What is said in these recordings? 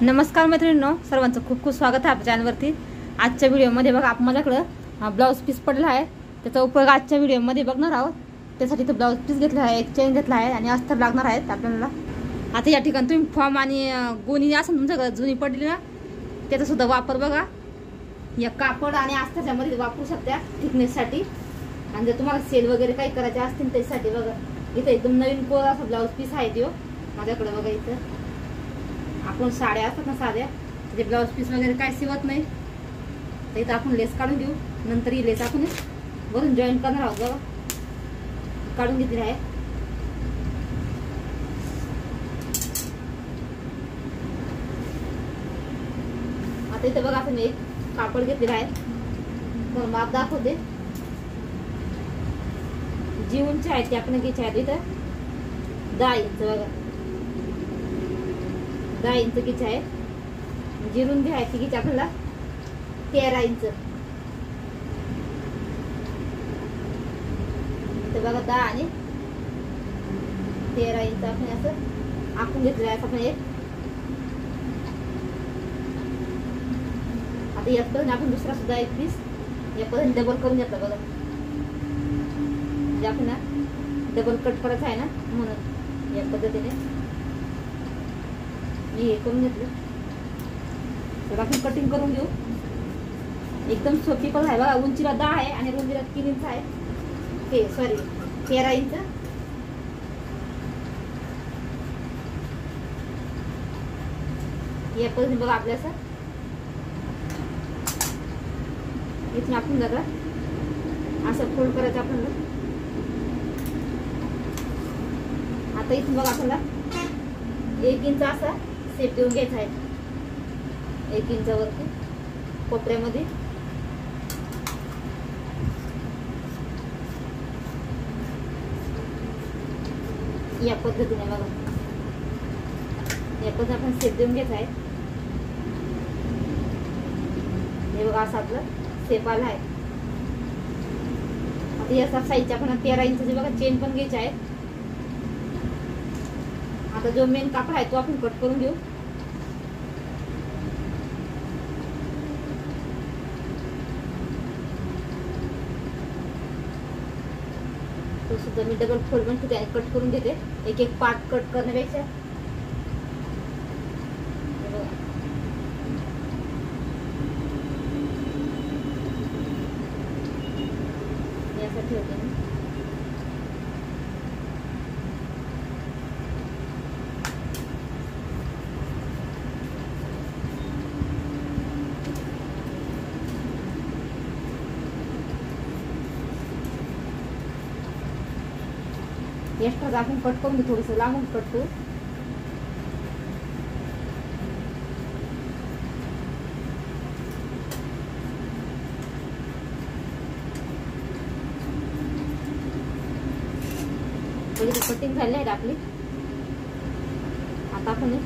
नमस्कार मैत्रिणींनो, सर्वांचं खूप खूप स्वागत आहे आपल्या चॅनलवरती। आजच्या व्हिडिओमध्ये बघा आपण माझ्याकडे ब्लाऊज पीस पडला आहे, त्याचा उपयोग आजच्या व्हिडिओमध्ये बघणार आहोत। त्यासाठी तो ब्लाऊज पीस घेतला आहे, एक चेन घेतला आहे आणि अस्तर लागणार आहेत आपल्याला। आता या ठिकाणी तुम्ही फॉर्म आणि गोणी असं तुमच्याकडे जुनी पडली ना, त्याचा सुद्धा वापर बघा या कापड आणि अस्तरच्या मध्ये वापरू शकता थिकनेससाठी। आणि जर तुम्हाला सेल वगैरे काही करायचे असतील त्यासाठी बघा इथे एकदम नवीन कोरा असा ब्लाऊज पीस आहे तो माझ्याकडे बघा। इथं आपण साड्या असतात ना साध्या, म्हणजे ब्लाऊज पीस वगैरे काय शिवत नाही, तर इथं आपण लेस काढून घेऊ। नंतर ही लेस आपण वरून जॉईन करणार आहोत बघा, काढून घेतली आहे। आता इथं बघा आपण एक कापड घेतलेला आहे, पण माप दाखवते। जी उंची आहे ती आपण घ्यायची आहे इथं 10 इंच बघा, 10 इंच घ्यायची आहे। जी रुंदी आहे ती घ्यायची आपल्याला 13 इंच। तर बघा 10 आणि 13 इंच आपण असं आखून घेतलेलं आहे आपण एक। आता या पद्धतीने आपण दुसरा सुद्धा एक पीस या पद्धतीने डबल करून घेतला बघा, म्हणजे आपण डबल कट करायचा आहे ना, म्हणून या पद्धतीने हे करून घेतलं। तर आपण कटिंग करून घेऊ, एकदम सोपी पण आहे बघा। उंचीला 10 आहे आणि रुंदीला 3 इंच आहे, ते सॉरी 13 इंच। या पद्धतीने बघा आपल्या इथून आपण जरा असं फोल्ड करायचं आपल्याला। आता इथून बघा आपल्याला 1 इंच असा सेप देऊन घ्यायचा आहे, 1 इंचावरती कोपऱ्यामध्ये। या पद्धतीने बघा, या पद्धतीने आपण सेप देऊन घ्यायचा आहे। हे बघा असं आपलं सेप आला आहे। आता या साईजच्या आपण 13 इंचची बघा चेन पण घ्यायची आहे। आता जो मेन कापड आहे तो आपण कट करून घेऊ। तो सुद्धा मी डबल फोल्ड पण कट करून घेते, एक एक पार्ट कट करण्यापेक्षा। यासाठी होते मी एक्स्ट्रा आपण कट करून घेऊ, थोडंसं लांबून कट करू। कटिंग झाली आहे आपली। आता आपण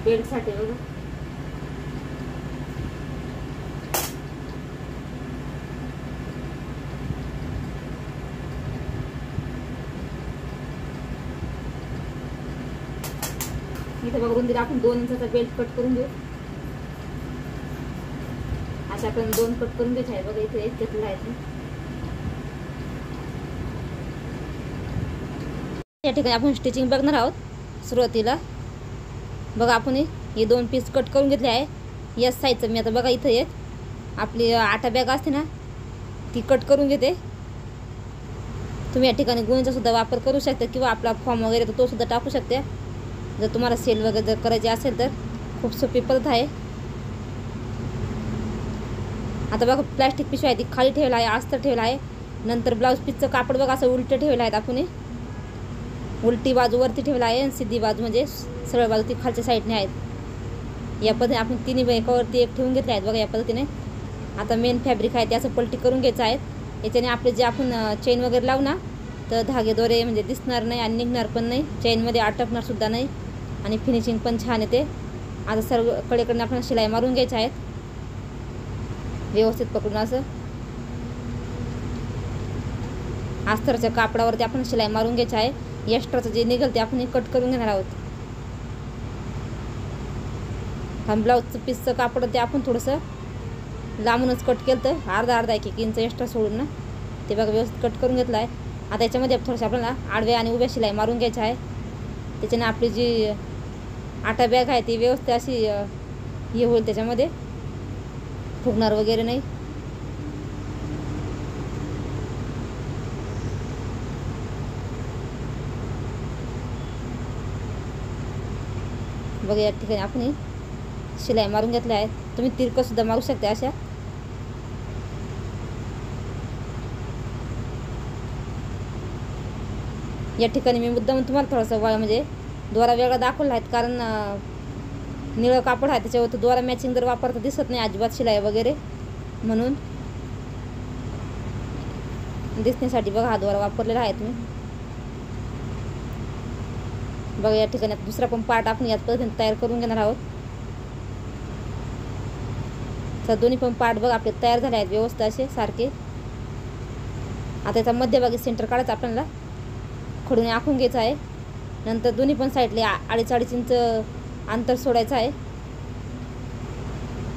बेल्ट साठी बघा इथे बघा रुंदीला आपण 2 इंचाचा बेल्ट कट करून घेऊ। अशा आपण 2 कट करून घ्यायचे आहे बघा। इथे एक घेतला आहे, या ठिकाणी आपण स्टिचिंग बघणार आहोत। सुरुवातीला बघा आपण हे 2 पीस कट करून घेतले आहे या साईजचं। मी आता बघा इथं एक आपली आटा बॅग असते ना ती कट करून घेते। तुम्ही या ठिकाणी गोणीचा सुद्धा वापर करू शकता किंवा आपला फॉर्म वगैरे तो सुद्धा टाकू शकता। जर तुम्हाला सेल वगैरे जर करायची असेल तर खूप सोपी पद्धत आहे। आता बघा प्लास्टिक पिशवी आहे ती खाली ठेवला आहे, अस्तर ठेवला आहे। नंतर ब्लाऊज पीसचं कापड बघा असं उलटं ठेवलं आहे आपण, उलटी बाजू वरती ठेवला आहे आणि सिधी बाजू म्हणजे सरळ बाजू ती खालच्या साईडने आहेत। या पद्धतीने आपण तिन्ही एकावरती एक ठेवून घेतले आहेत बघा या पद्धतीने। आता मेन फॅब्रिक आहे त्याचं पलटी करून घ्यायचं आहे। याच्याने आपले जे आपण चेन वगैरे लावू ना तर धागेदोरे म्हणजे दिसणार नाही आणि निघणार पण नाही, चेनमध्ये अटकणार सुद्धा नाही आणि फिनिशिंग पण छान येते। आता सर्व कडेकडून आपण शिलाई मारून घ्यायच्या आहेत व्यवस्थित पकडून असं। अस्तरच्या कापडावरती आपण शिलाई मारून घ्यायची आहे। एक्स्ट्राचं जे निघेल ते आपण कट करून घेणार आहोत। हा ब्लाऊजचं पीसचं कापड ते आपण थोडंसं लांबूनच कट केलं तर अर्धा 1 इंच एक्स्ट्रा सोडून ना ते बघा व्यवस्थित कट करून घेतलं आहे. आता याच्यामध्ये थोडंसं आपल्याला आडव्या आणि उभ्या शिलाई मारून घ्यायची आहे. त्याच्याने आपली जी आटा बॅग आहे ती व्यवस्थित अशी हे होईल, त्याच्यामध्ये फुगणार वगैरे नाही. बघा या ठिकाणी आपण शिलाई मारून घेतल्या आहेत. तुम्ही तिरकं सुद्धा मारू शकता अशा. या ठिकाणी मी मुद्दाम तुम्हाला थोडासा म्हणजे दोरा वेगळा दाखवला आहे, कारण निळं कापड आहे त्याच्यावर दोरा मॅचिंग जर वापरता दिसत नाही अजिबात शिलाई वगैरे, म्हणून दिसण्यासाठी बघा हा दोरा वापरलेला आहे तुम्ही. बघा या ठिकाणी दुसरा पण पार्ट आपण याच पद्धतीने तयार करून घेणार आहोत. तर दोन्ही पण पार्ट बघा आपले तयार झाले आहेत व्यवस्थित असे सारखे. आता याचा मध्यभागी सेंटर काढायचं आपल्याला, खडून आखून घ्यायचं आहे. नंतर दोन्ही पण साईडले 2.5 इंच अंतर सोडायचं आहे.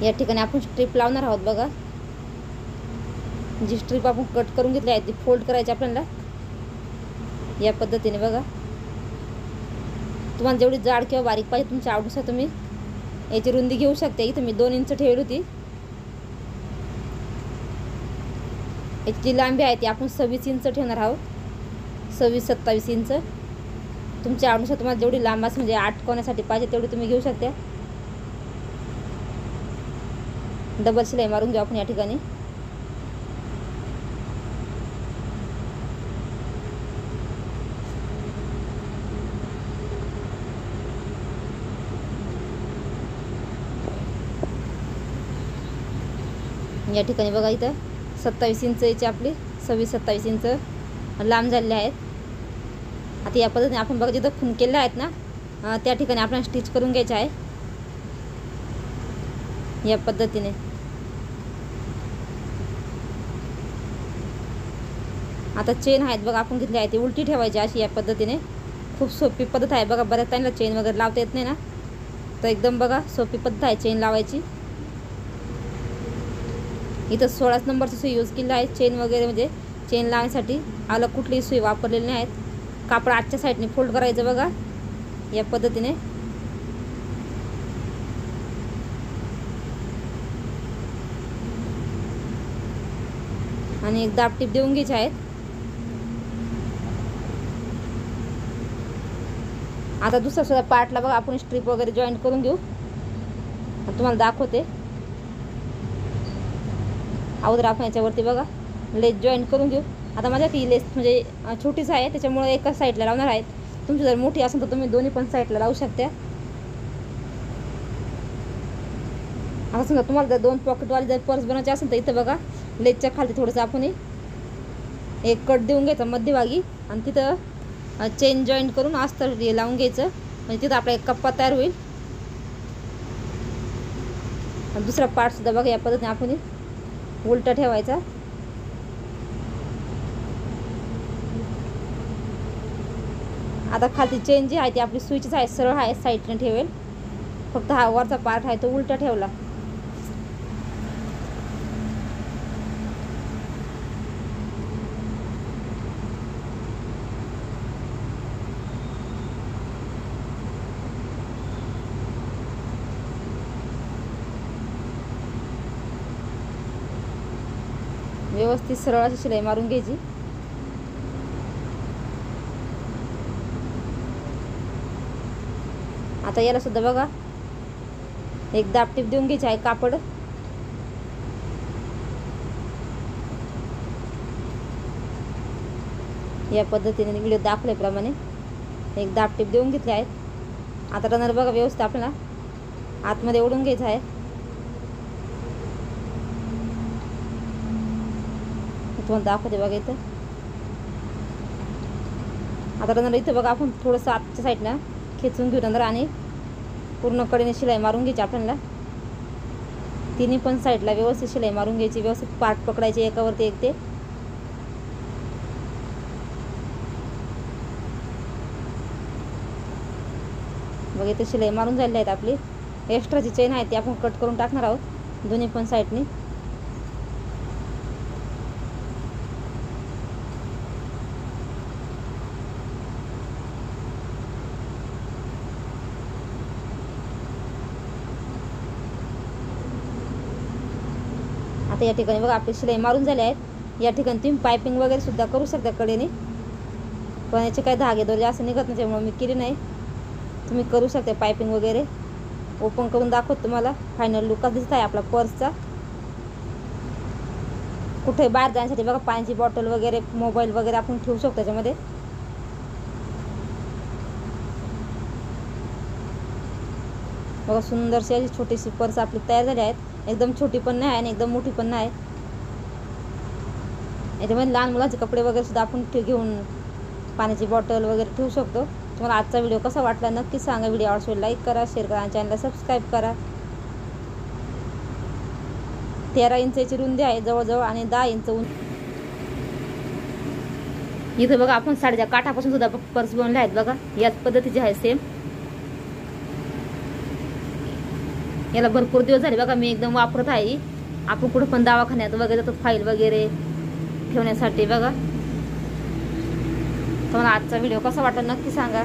या ठिकाणी आपण स्ट्रीप लावणार आहोत. बघा जी स्ट्रीप आपण कट करून घेतली आहे ती फोल्ड करायची आपल्याला या पद्धतीने. बघा तुम्हाला जेवढी जाड किंवा बारीक पाहिजे तुमच्या आवडीनुसार तुम्ही याची रुंदी घेऊ शकता. इथं मी 2 इंच ठेवली होती. याची जी लांबी आहे ती आपण 26 इंच ठेवणार आहोत. 26-27 इंच तुमच्या आवडीनुसार तुम्हाला जेवढी लांब असेल म्हणजे 8 कोण्यासाठी पाहिजे तेवढी तुम्ही घेऊ शकता. डबल शिलाई मारून घेऊ आपण या ठिकाणी. या ठिकाणी बघा इथं 27 इंचची आपली 26-27 इंच लांब झालेले आहेत. आता या पद्धतीने आपण बघा जिथं खून केले आहेत ना त्या ठिकाणी आपण स्टिच करून घ्यायचे आहे या पद्धतीने. आता चेन आहेत बघा आपण घेतली आहे ती उलटी ठेवायची अशी या पद्धतीने. खूप सोपी पद्धत आहे बघा. बऱ्याच टाईमला चेन वगैरे लावता येत नाही ना, तर एकदम बघा सोपी पद्धत आहे चेन लावायची. इथं 16 नंबरची सुई यूज केली आहे चेन वगैरे म्हणजे चेन लावण्यासाठी. अलग कुठलीही सुई वापरलेली नाही आहेत. कापड आजच्या साईडने फोल्ड करायचं बघा या पद्धतीने. आणि एक दाब टीप देऊन घ्यायची आहेत. आता दुसरा सुद्धा पार्टला बघा आपण स्ट्रीप वगैरे जॉईंट करून घेऊ. तुम्हाला दाखवते. अगोदर आपण याच्यावरती बघा लेस जॉईंट करून घेऊ. आता माझ्याकडे लेस म्हणजे छोटीच आहे त्याच्यामुळे एकाच साईडला लावणार आहेत. तुमची जर मोठी असेल तर तुम्ही दोन्ही पण साईडला लावू शकता. आता समजा तुम्हाला जर 2 पॉकेटवाली जर पर्स बनवायची असेल तर इथं बघा लेसच्या खाली थोडंसं आपण एक कट देऊन घ्यायचा मध्यभागी आणि तिथं चेन जॉईंट करून अस्तर लावून घ्यायचं, म्हणजे तिथं आपला एक कप्पा तयार होईल. आणि दुसरा पार्टसुद्धा बघा या पद्धतीने आपण उलटा ठेवायचा. आता खालची चेन जी आहे ती आपली सुईचीच आहे, सरळ आहे, साईडने ठेवेल. फक्त हा वरचा पार्ट आहे तो उलटा ठेवला. व्यवस्थित सरळ अशी शिलाई मारून घ्यायची. आता याला सुद्धा बघा एक दाब टीप देऊन घ्यायची आहे कापड. या पद्धतीने व्हिडिओ दाखवल्याप्रमाणे एक दाब टीप देऊन घेतले आहेत. आता रनर बघा व्यवस्थित आपल्याला आतमध्ये ओढून घ्यायचं आहे. तुम्हाला दाखवते बघा इथं. आता रनर इथं बघा आपण थोडंसं आतच्या साईडला खेचून घेऊ रनर आणि पूर्ण कडेने शिलाई मारून घ्यायची आपल्याला. तिन्ही पण साईडला व्यवस्थित शिलाई मारून घ्यायची. व्यवस्थित पार्ट पकडायचे एकावरती एक. ते बघा इथं शिलाई मारून झालेली आहेत आपली. एक्स्ट्राची चेन आहे ती आपण कट करून टाकणार आहोत दोन्ही पण साईडनी. आता या ठिकाणी बघा आपली शिलाई मारून झाली आहेत. या ठिकाणी तुम्ही पायपिंग वगैरे सुद्धा करू शकता कडेने, पण याचे काही धागे दोरे असं निघत नाही त्यामुळे मी केली नाही. तुम्ही करू शकता पायपिंग वगैरे. ओपन करून दाखवत तुम्हाला फायनल लुक दिसत आहे आपला पर्सचा. कुठे बाहेर जाण्यासाठी बघा पाण्याची बॉटल वगैरे मोबाईल वगैरे आपण ठेवू शकतो त्याच्यामध्ये. बघा सुंदरशी अशी छोटीशी पर्स आपली तयार झाली आहेत. एकदम छोटी पण नाही आणि एकदम मोठी पण नाही. याच्यामध्ये लहान मुलांचे कपडे वगैरे सुद्धा आपण घेऊन पाण्याची बॉटल वगैरे ठेवू शकतो. तुम्हाला आजचा व्हिडिओ कसा वाटला नक्की सांगा. व्हिडिओ आवडल्यास लाईक करा, शेअर करा आणि चॅनलला सबस्क्राईब करा. 13 इंचाची रुंदी आहे जवळजवळ आणि 10 इंच इथं बघा आपण साडीच्या काठापासून सुद्धा पर्स बनवले आहेत. बघा याच पद्धतीचे आहे सेम. याला भरपूर दिवस झाले बघा मी एकदम वापरत आहे. आपण कुठं पण दवाखान्यात वगैरे जातो फाईल वगैरे ठेवण्यासाठी. बघा तुम्हाला आजचा व्हिडिओ कसा वाटला नक्की सांगा.